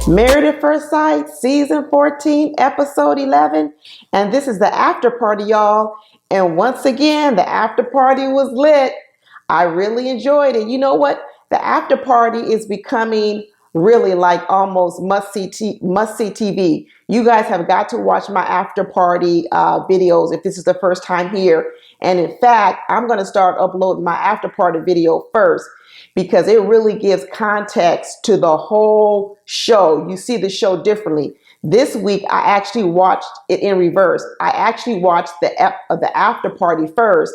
Married at First Sight, Season 14, Episode 11. And this is the after party, y'all. And once again, the after party was lit. I really enjoyed it. You know what? The after party is becoming really like almost must-see TV. You guys have got to watch my after party videos if this is the first time here. And in fact, I'm going to start uploading my after party video first, because it really gives context to the whole show. You see the show differently. This week, I actually watched it in reverse. I actually watched the after party first,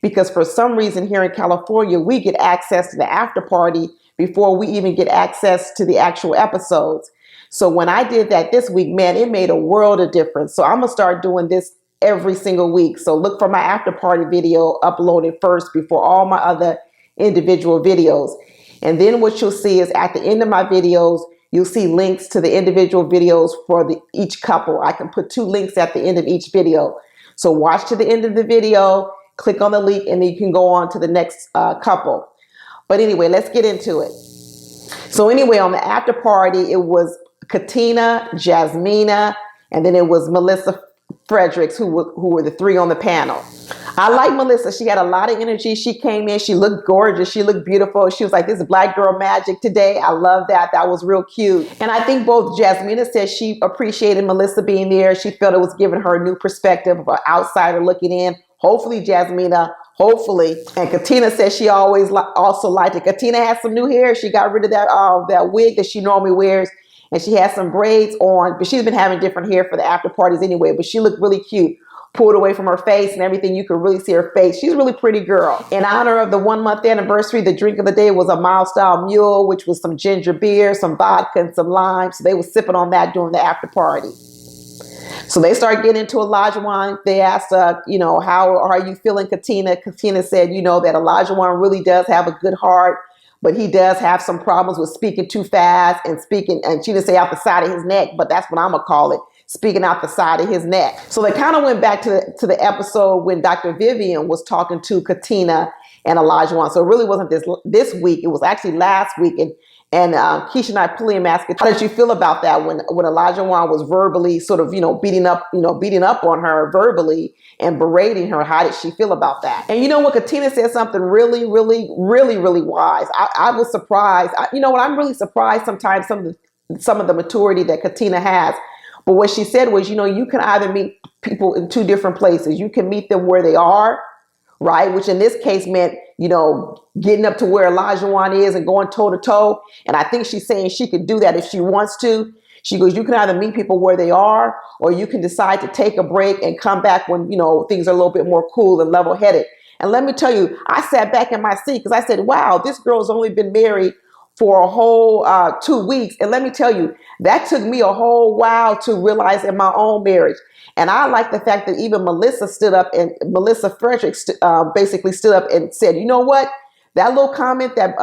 because for some reason here in California, we get access to the after party before we even get access to the actual episodes. So when I did that this week, man, it made a world of difference. So I'm going to start doing this every single week. So look for my after party video uploaded first before all my other individual videos. And then what you'll see is at the end of my videos, you'll see links to the individual videos for each couple. I can put 2 links at the end of each video. So watch to the end of the video, click on the link, and then you can go on to the next couple. But anyway, let's get into it. So anyway, on the after party, it was Katina, Jasmina, and then it was Melissa Fredericks, who were the 3 on the panel. I like Melissa. She had a lot of energy. She came in. She looked gorgeous. She looked beautiful. She was like, this is black girl magic today. I love that. That was real cute. And I think both Jasmina said she appreciated Melissa being there. She felt it was giving her a new perspective of an outsider looking in. Hopefully, Jasmina, hopefully. And Katina said she always also liked it. Katina had some new hair. She got rid of that wig that she normally wears. And she has some braids on, but she's been having different hair for the after parties anyway, but she looked really cute. Pulled away from her face and everything. You could really see her face. She's a really pretty girl. In honor of the 1-month anniversary, the drink of the day was a mild style mule, which was some ginger beer, some vodka, and some lime. So they were sipping on that during the after party. So they started getting into Olajuwon. They asked, how are you feeling, Katina? Katina said, that Olajuwon really does have a good heart, but he does have some problems with speaking too fast and she didn't say out the side of his neck, but that's what I'm going to call it. Speaking out the side of his neck. So they kind of went back to the episode when Dr. Vivian was talking to Katina and Olajuwon. So it really wasn't this week. It was actually last week. And Keisha and I Pulliam asked, how did you feel about that when Olajuwon was verbally sort of, beating up on her verbally and berating her? How did she feel about that? And you know what? Katina said something really, really, really, really wise. I was surprised. I'm really surprised sometimes some of the maturity that Katina has. But what she said was, you can either meet people in 2 different places. You can meet them where they are, right? Which in this case meant, getting up to where Olajuwon is and going toe to toe. And I think she's saying she could do that if she wants to. She goes, you can either meet people where they are, or you can decide to take a break and come back when, things are a little bit more cool and level headed. And let me tell you, I sat back in my seat because I said, wow, this girl's only been married for a whole 2 weeks. And let me tell you, that took me a whole while to realize in my own marriage. And I like the fact that even Melissa Fredericks basically stood up and said, you know what? That little comment that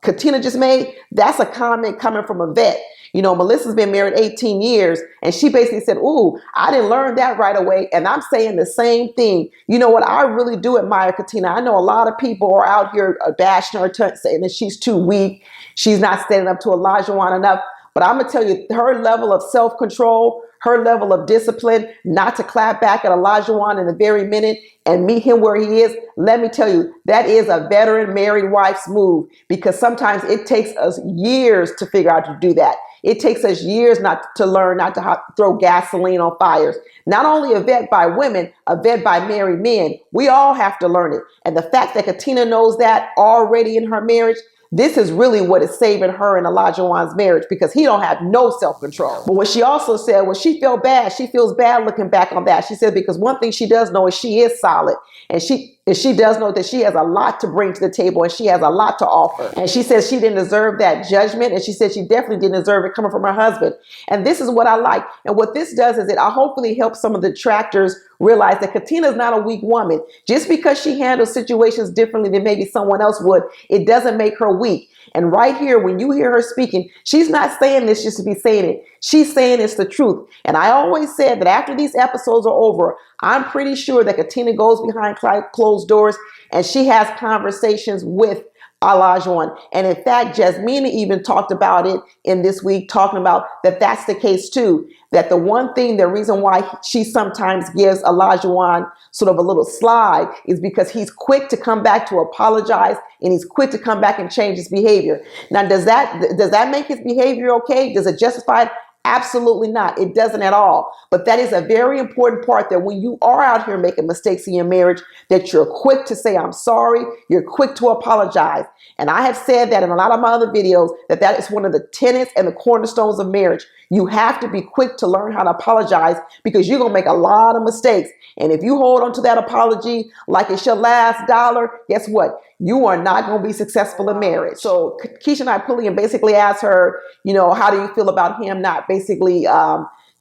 Katina just made, that's a comment coming from a vet. Melissa's been married 18 years, and she basically said, ooh, I didn't learn that right away. And I'm saying the same thing. You know what? I really do admire Katina. I know a lot of people are out here bashing her, saying that she's too weak. She's not standing up to Olajuwon enough. But I'm going to tell you, her level of self-control, her level of discipline, not to clap back at Olajuwon in the very minute and meet him where he is, let me tell you, that is a veteran married wife's move, because sometimes it takes us years to figure out to do that. It takes us years not to learn not to throw gasoline on fires. Not only a vet by women, a vet by married men. We all have to learn it. And the fact that Katina knows that already in her marriage, this is really what is saving her and Olajuwon's marriage, because he don't have no self-control. But what she also said was she felt bad. She feels bad looking back on that. She said because one thing she does know is she is solid. And she does know that she has a lot to bring to the table, and she has a lot to offer. And she says she didn't deserve that judgment. And she said she definitely didn't deserve it coming from her husband. And this is what I like. And what this does is it hopefully helps some of the detractors realize that Katina is not a weak woman. Just because she handles situations differently than maybe someone else would, it doesn't make her weak. And right here, when you hear her speaking, she's not saying this just to be saying it. She's saying it's the truth. And I always said that after these episodes are over, I'm pretty sure that Katina goes behind closed doors and she has conversations with Olajuwon. And in fact, Jasmina even talked about it in this week, talking about that that's the case too. That the one thing, the reason why she sometimes gives Olajuwon sort of a little slide is because he's quick to come back to apologize, and he's quick to come back and change his behavior. Now, does that make his behavior okay? Does it justify it? Absolutely not. It doesn't at all. But that is a very important part, that when you are out here making mistakes in your marriage, that you're quick to say, I'm sorry. You're quick to apologize. And I have said that in a lot of my other videos, that is one of the tenets and the cornerstones of marriage. You have to be quick to learn how to apologize, because you're going to make a lot of mistakes. And if you hold on to that apology like it's your last dollar, guess what? You are not going to be successful in marriage. So Keisha and I Pulliam basically asked her, how do you feel about him not basically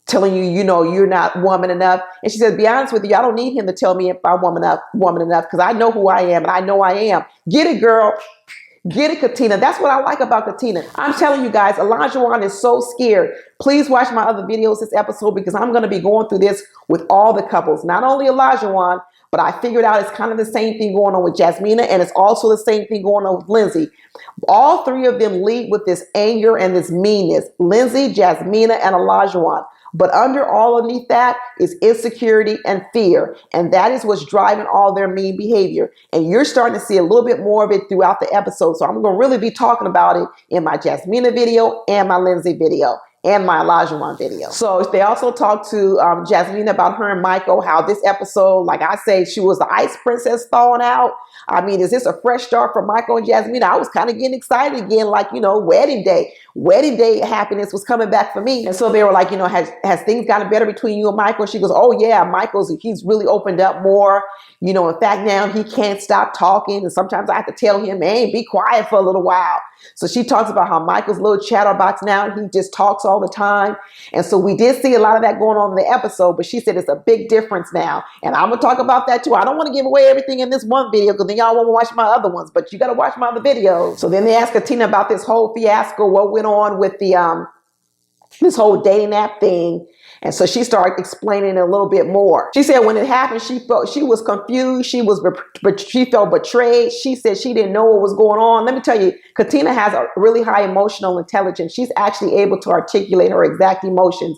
telling you, you're not woman enough? And she said, to be honest with you, I don't need him to tell me if I'm woman enough, because I know who I am, and I know I am. Get it, girl. Get it, Katina. That's what I like about Katina. I'm telling you guys, Olajuwon is so scared. Please watch my other videos this episode, because I'm going to be going through this with all the couples. Not only Olajuwon, but I figured out it's kind of the same thing going on with Jasmina, and it's also the same thing going on with Lindsay. All three of them lead with this anger and this meanness. Lindsay, Jasmina, and Olajuwon. But under all underneath that is insecurity and fear. And that is what's driving all their mean behavior. And you're starting to see a little bit more of it throughout the episode. So I'm going to really be talking about it in my Jasmina video and my Lindsay video and my Olajuwon video. So they also talked to Jasmina about her and Michael, how this episode, like I say, she was the ice princess thawing out. I mean, is this a fresh start for Michael and Jasmina? I was kind of getting excited again, like, wedding day. Wedding day happiness was coming back for me. And so they were like, has things gotten better between you and Michael? She goes, oh yeah, he's really opened up more. In fact, now he can't stop talking. And sometimes I have to tell him, man, be quiet for a little while. So she talks about how Michael's a little chatterbox now. He just talks all the time. And so we did see a lot of that going on in the episode, but she said it's a big difference now. And I'm going to talk about that too. I don't want to give away everything in this one video, because then y'all won't watch my other ones, but you got to watch my other videos. So then they asked Katina about this whole fiasco, what went on with the this whole dating app thing. And so she started explaining a little bit more. She said when it happened, she was confused. She felt betrayed. She said she didn't know what was going on. Let me tell you, Katina has a really high emotional intelligence. She's actually able to articulate her exact emotions.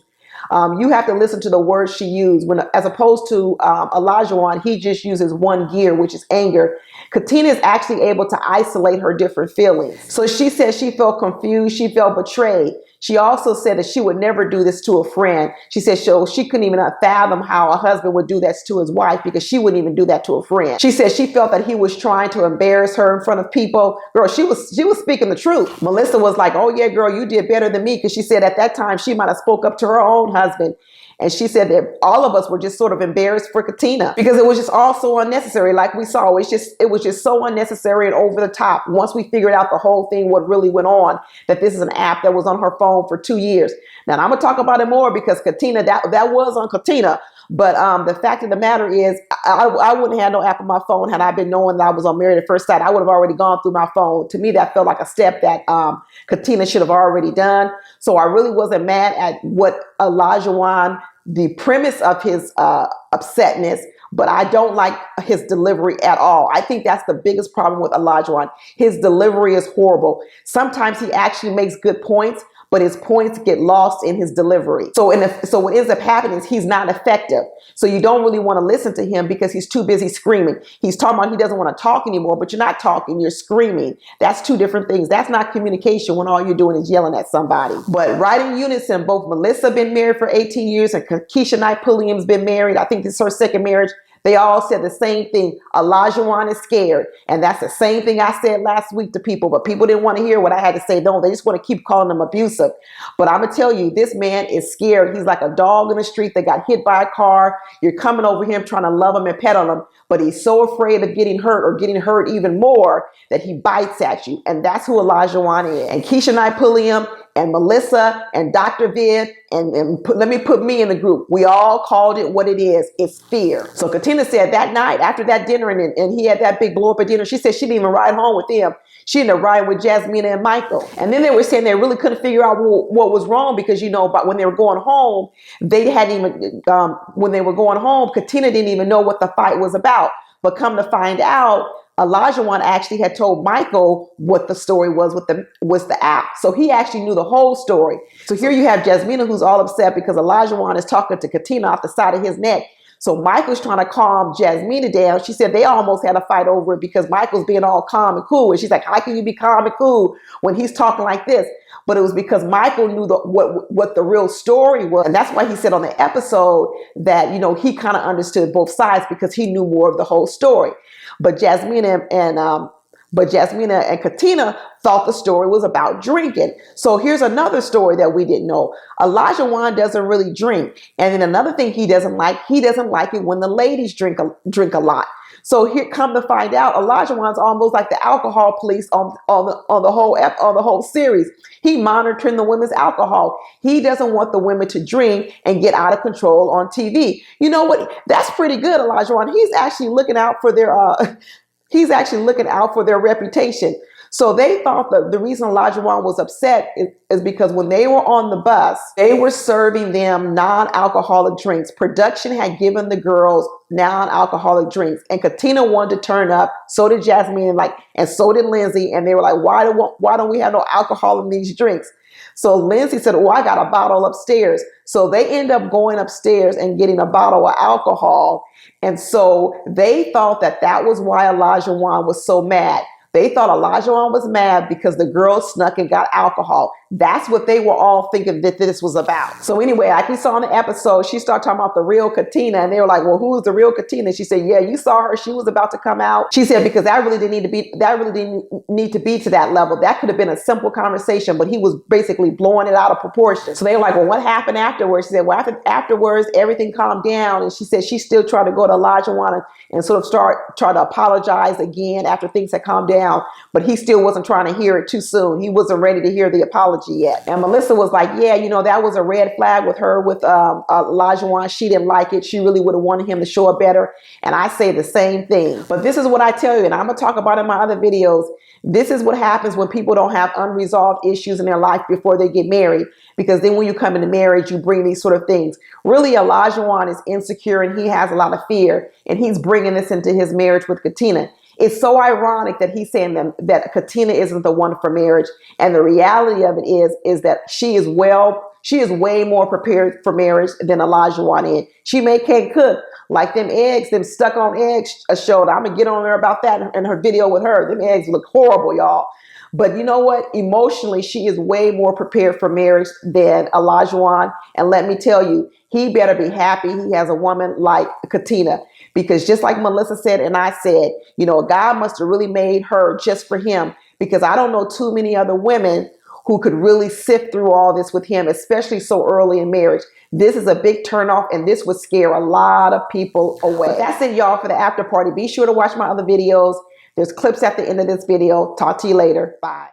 You have to listen to the words she used, as opposed to Olajuwon, he just uses one gear, which is anger. Katina is actually able to isolate her different feelings. So she said she felt confused. She felt betrayed. She also said that she would never do this to a friend. She said she couldn't even fathom how a husband would do that to his wife, because she wouldn't even do that to a friend. She said she felt that he was trying to embarrass her in front of people. Girl, she was speaking the truth. Melissa was like, oh yeah, girl, you did better than me, because she said at that time she might have spoke up to her own husband. And she said that all of us were just sort of embarrassed for Katina, because it was just all so unnecessary. Like we saw, it was just so unnecessary and over the top. Once we figured out the whole thing, what really went on, that this is an app that was on her phone for 2 years. Now I'm gonna talk about it more, because Katina, that was on Katina. But the fact of the matter is, I wouldn't have no app on my phone had I been knowing that I was on Married at First Sight. I would have already gone through my phone. To me, that felt like a step that Katina should have already done. So I really wasn't mad at what Olajuwon, the premise of his upsetness, but I don't like his delivery at all. I think that's the biggest problem with Olajuwon. His delivery is horrible. Sometimes he actually makes good points, but his points get lost in his delivery. So what ends up happening is he's not effective. So you don't really want to listen to him, because he's too busy screaming. He's talking about he doesn't want to talk anymore, but you're not talking, you're screaming. That's two different things. That's not communication when all you're doing is yelling at somebody. But right in unison, both Melissa been married for 18 years and Keisha Knight Pulliam's been married. I think this is her second marriage. They all said the same thing. Olajuwon is scared. And that's the same thing I said last week to people, but people didn't want to hear what I had to say. No, they just want to keep calling him abusive. But I'm going to tell you, this man is scared. He's like a dog in the street that got hit by a car. You're coming over him trying to love him and pet on him, but he's so afraid of getting hurt, or getting hurt even more, that he bites at you. And that's who Olajuwon is. And Keisha Knight Pulliam and Melissa and Dr. Viv, let me put me in the group. We all called it what it is. It's fear. So Katina said that night after that dinner, and he had that big blow up at dinner, she said she didn't even ride home with him. She ended up riding with Jasmina and Michael. And then they were saying they really couldn't figure out what was wrong, because, but when they were going home, they hadn't even, when they were going home, Katina didn't even know what the fight was about. But come to find out, Olajuwon actually had told Michael what the story was with the app. So he actually knew the whole story. So here you have Jasmina, who's all upset because Olajuwon is talking to Katina off the side of his neck. So Michael's trying to calm Jasmina down. She said they almost had a fight over it because Michael's being all calm and cool. And she's like, how can you be calm and cool when he's talking like this? But it was because Michael knew what the real story was. And that's why he said on the episode that, he kind of understood both sides because he knew more of the whole story. But Jasmina and Katina thought the story was about drinking. So here's another story that we didn't know. Olajuwon doesn't really drink. And then another thing he doesn't like it when the ladies drink a lot. So here, come to find out, Olajuwon's almost like the alcohol police on the whole series. He monitoring the women's alcohol. He doesn't want the women to drink and get out of control on TV. You know what? That's pretty good, Olajuwon. He's actually looking out for their reputation. So they thought that the reason Olajuwon was upset is because when they were on the bus, they were serving them non-alcoholic drinks. Production had given the girls non-alcoholic drinks, and Katina wanted to turn up. So did Jasmine, and so did Lindsay. And they were like, why don't we have no alcohol in these drinks? So Lindsay said, oh, I got a bottle upstairs. So they end up going upstairs and getting a bottle of alcohol. And so they thought that was why Olajuwon was so mad. They thought Olajuwon was mad because the girls snuck and got alcohol. That's what they were all thinking that this was about. So anyway, like we saw in the episode, she started talking about the real Katina, and they were like, well, who's the real Katina? She said, yeah, you saw her. She was about to come out. She said, because that really didn't need to be to that level. That could have been a simple conversation, but he was basically blowing it out of proportion. So they were like, well, what happened afterwards? She said, well, afterwards, everything calmed down. And she said she still tried to go to Olajuwon and sort of try to apologize again after things had calmed down, but he still wasn't trying to hear it too soon. He wasn't ready to hear the apology yet. And Melissa was like, yeah, that was a red flag with her, with Olajuwon. She didn't like it. She really would have wanted him to show up better. And I say the same thing. But this is what I tell you, and I'm going to talk about it in my other videos. This is what happens when people don't have unresolved issues in their life before they get married. Because then when you come into marriage, you bring these sort of things. Really, Olajuwon is insecure and he has a lot of fear. And he's bringing this into his marriage with Katina. It's so ironic that he's saying that Katina isn't the one for marriage. And the reality of it is that she is way more prepared for marriage than Olajuwon is. She can't cook. Like them eggs, them stuck on eggs showed. I'm going to get on there about that in her video with her. Them eggs look horrible, y'all. But you know what? Emotionally, she is way more prepared for marriage than Olajuwon. And let me tell you, he better be happy he has a woman like Katina. Because just like Melissa said and I said, God must have really made her just for him. Because I don't know too many other women who could really sift through all this with him, especially so early in marriage. This is a big turnoff, and this would scare a lot of people away. But that's it, y'all, for the after party. Be sure to watch my other videos. There's clips at the end of this video. Talk to you later. Bye.